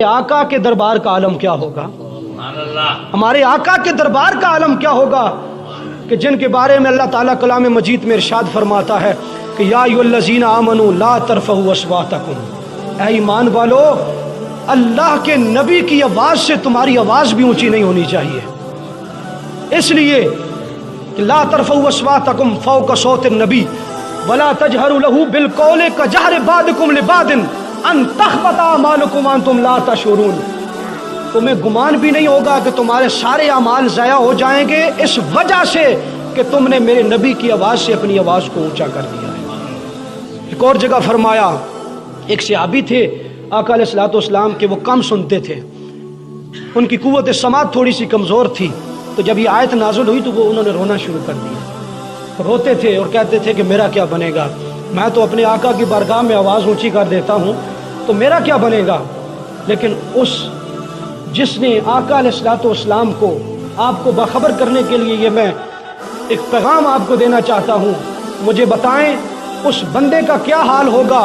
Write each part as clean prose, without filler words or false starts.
आका के दरबार का आलम क्या होगा, हमारे आका के दरबार का आलम क्या होगा कि जिनके बारे में अल्लाह ताला कलाम मजीद में इरशाद फरमाता है कि या अय्युहल्लज़ीना आमनू ला तरफ़ऊ अस्वातकुम, ऐ ईमान वालो अल्लाह के नबी की आवाज़ से तुम्हारी आवाज़ भी ऊंची नहीं होनी चाहिए, इसलिए कि ला तरफ़ऊ अस्वातकुम फ़ौक़ सौतिन नबी वला तजहरू लहू बिलक़ौलि कजहरि बादिकुम लिबादिन अन तख़बता अमालुकुम अंतुम ला तशऊरून। तुम्हें गुमान भी नहीं होगा कि तुम्हारे सारे अमाल ज़ाया हो जाएंगे इस वजह से कि तुमने मेरे नबी की आवाज़ से अपनी आवाज़ को ऊंचा कर दिया है। एक और जगह फरमाया, एक सहाबी थे आका अलैहिस्सलातु वस्सलाम के, वो कम सुनते थे, उनकी कुव्वत समात थोड़ी सी कमज़ोर थी, तो जब ये आयत नाज़िल हुई तो वो उन्होंने रोना शुरू कर दिया, रोते थे और कहते थे कि मेरा क्या बनेगा, मैं तो अपने आका की बारगाह में आवाज़ ऊंची कर देता हूँ तो मेरा क्या बनेगा। लेकिन उस जिसने आका अलैहिस्सलातु वस्सलाम को आपको बाखबर करने के लिए ये मैं एक पैगाम आपको देना चाहता हूँ, मुझे बताएं उस बंदे का क्या हाल होगा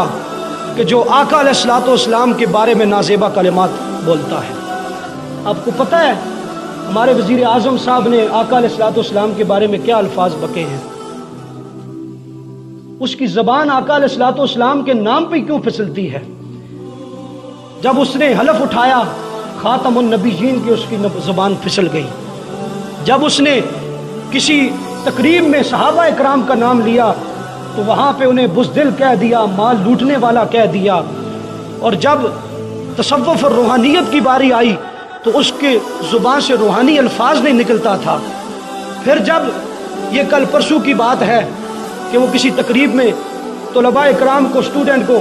कि जो आका अलैहिस्सलातु वस्सलाम के बारे में नाज़ेबा कलिमात बोलता है। आपको पता है हमारे वज़ीर आज़म साहब ने आका अलैहिस्सलातु वस्सलाम के बारे में क्या अल्फाज बके हैं, उसकी ज़बान आका अलैहिस्सलातु वस्सलाम के नाम पे क्यों फिसलती है। जब उसने हलफ उठाया खातमुन नबीयीन की, उसकी ज़बान फिसल गई। जब उसने किसी तकरीब में सहाबा इकराम का नाम लिया तो वहाँ पे उन्हें बुज़दिल कह दिया, माल लूटने वाला कह दिया। और जब तसव्वुफ़ और रूहानियत की बारी आई तो उसके ज़ुबान से रूहानी अल्फाज नहीं निकलता था। फिर जब ये कल परसों की बात है कि वो किसी तकरीब में तलबा इकराम को, स्टूडेंट को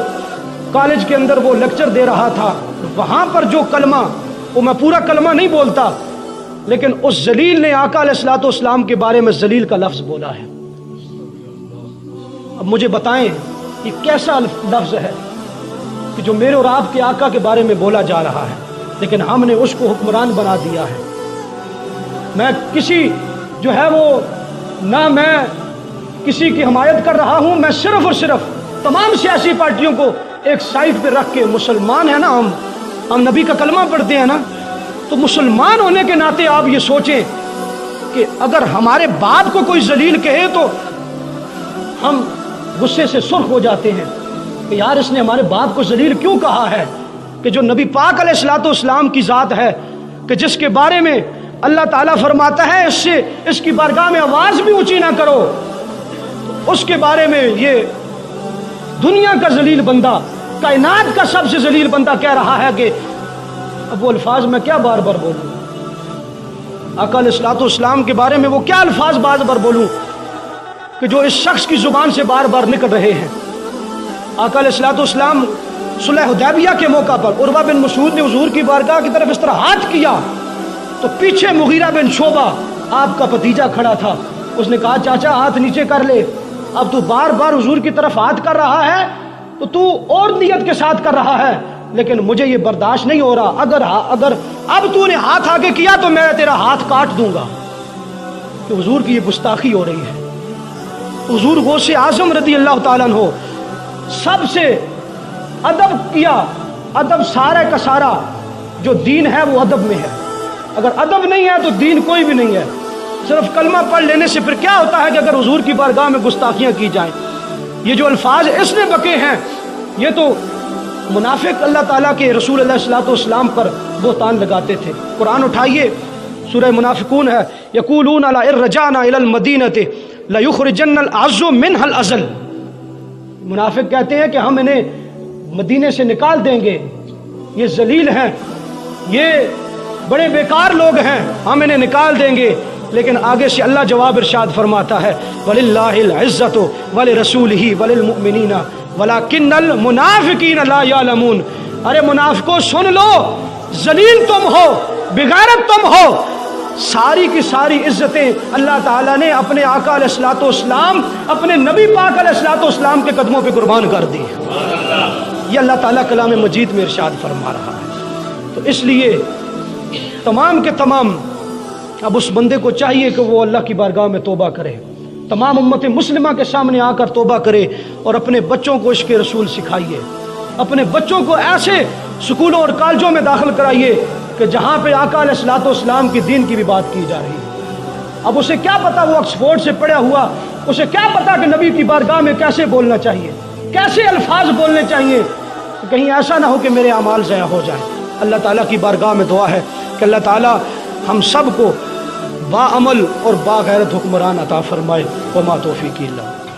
कॉलेज के अंदर वो लेक्चर दे रहा था, वहाँ पर जो कलमा, वो मैं पूरा कलमा नहीं बोलता, लेकिन उस जलील ने आका अलैहिस्सलातु वस्सलाम के बारे में जलील का लफ्ज़ बोला है। अब मुझे बताएं ये कैसा लफ्ज़ है कि जो मेरे और आपके आका के बारे में बोला जा रहा है, लेकिन हमने उसको हुक्मरान बना दिया है। मैं किसी जो है वो ना मैं किसी की हमायत कर रहा हूँ, मैं सिर्फ और सिर्फ तमाम सियासी पार्टियों को एक साइड पे रख के, मुसलमान है ना हम नबी का कलमा पढ़ते हैं ना, तो मुसलमान होने के नाते आप ये सोचें कि अगर हमारे बाप को कोई जलील कहे तो हम गुस्से से सुर्ख हो जाते हैं कि यार इसने हमारे बाप को जलील क्यों कहा है। कि जो नबी पाक अलैहिस्सलातु वस्सलाम की ज़ात है कि जिसके बारे में अल्लाह ताला फरमाता है इससे इसकी बारगाह में आवाज़ भी ऊंची ना करो, तो उसके बारे में ये दुनिया का जलील बंदा, कायनात का सबसे जलील बंदा कह रहा है कि अब वो अल्फाज मैं क्या बार बार बोलूँ, आका अलैहिस्सलातु वस्सलाम के बारे में वो क्या अल्फाज बार बार बोलूँ कि जो इस शख्स की ज़ुबान से बार बार निकल रहे हैं। आका अलैहिस्सलातु वस्सलाम सुलह हुदैबिया के मौका पर उर्वा बिन मसूद ने हुजूर की बारगाह की तरफ इस तरह हाथ किया तो पीछे मुगीरा बिन शोबा आपका भतीजा खड़ा था, उसने कहा चाचा हाथ नीचे कर ले, अब तू बार बार हुजूर की तरफ हाथ कर रहा है तो तू और नियत के साथ कर रहा है, लेकिन मुझे ये बर्दाश्त नहीं हो रहा, अगर अब तूने हाथ आगे किया तो मैं तेरा हाथ काट दूंगा। कि हुजूर की ये गुस्ताखी हो रही है। हुजूर गौसे आजम रज़ी अल्लाह ताला अन्हो सबसे अदब किया। अदब सारे का सारा जो दीन है वो अदब में है, अगर अदब नहीं है तो दीन कोई भी नहीं है। सिर्फ कलमा पढ़ लेने से फिर क्या होता है कि अगर हुजूर की बारगाह में गुस्ताखियाँ की जाएं। ये जो अल्फाज इसने बके हैं ये तो मुनाफिक अल्लाह ताला के रसूल अलैहिस्सलातु वस्सलाम पर बोहतान लगाते थे। कुरान उठाइए, सूरह मुनाफिकून है, यक़ूलून ला इन रजाना इलल मदीनति ला युख़रिजन्नल अज़्ज़ु मिनहल अज़ल। मुनाफिक कहते हैं कि हम इन्हें मदीने से निकाल देंगे, ये जलील हैं, ये बड़े बेकार लोग हैं, हम इन्हें निकाल देंगे। लेकिन आगे से अल्लाह जवाब इरशाद फरमाता है वलिल्लाहिल इज़्ज़तु वलिरसूलिही वलिलमुमिनीना वलाकिन्नल मुनाफिकीन ला यालमून। अरे मुनाफिकों सुन लो, जलील तुम हो, बेगैरत तुम हो, सारी की सारी इज्जतें अल्लाह ताला ने अपने आका अलैहिस्सलातु वस्सलाम, अपने नबी पाक अलैहिस्सलातु वस्सलाम के कदमों पे कुर्बान कर दी। ये अल्लाह ताला कलाम मजीद में इरशाद फरमा रहा है। तो इसलिए तमाम के तमाम अब उस बंदे को चाहिए कि वो अल्लाह की बारगाह में तौबा करे, तमाम उम्मत मुस्लिमा के सामने आकर तौबा करे और अपने बच्चों को इश्क़ रसूल सिखाइए, अपने बच्चों को ऐसे سکولوں اور کالجوں میں داخل کرائیے کہ جہاں پہ آقا علیہ الصلوۃ والسلام کی دین کی بھی بات کی جا رہی ہے۔ اب اسے کیا پتا، وہ آکسفورڈ سے پڑھا ہوا، اسے کیا پتا کہ نبی کی بارگاہ میں کیسے بولنا چاہیے، کیسے الفاظ بولنے چاہیے، کہ کہیں ایسا نہ ہو کہ میرے اعمال ضائع ہو جائیں۔ اللہ تعالیٰ کی بارگاہ میں دعا ہے کہ اللہ تعالیٰ ہم سب کو با عمل اور با غیرت حکمران عطا فرمائے۔ وما توفیقی اللہ۔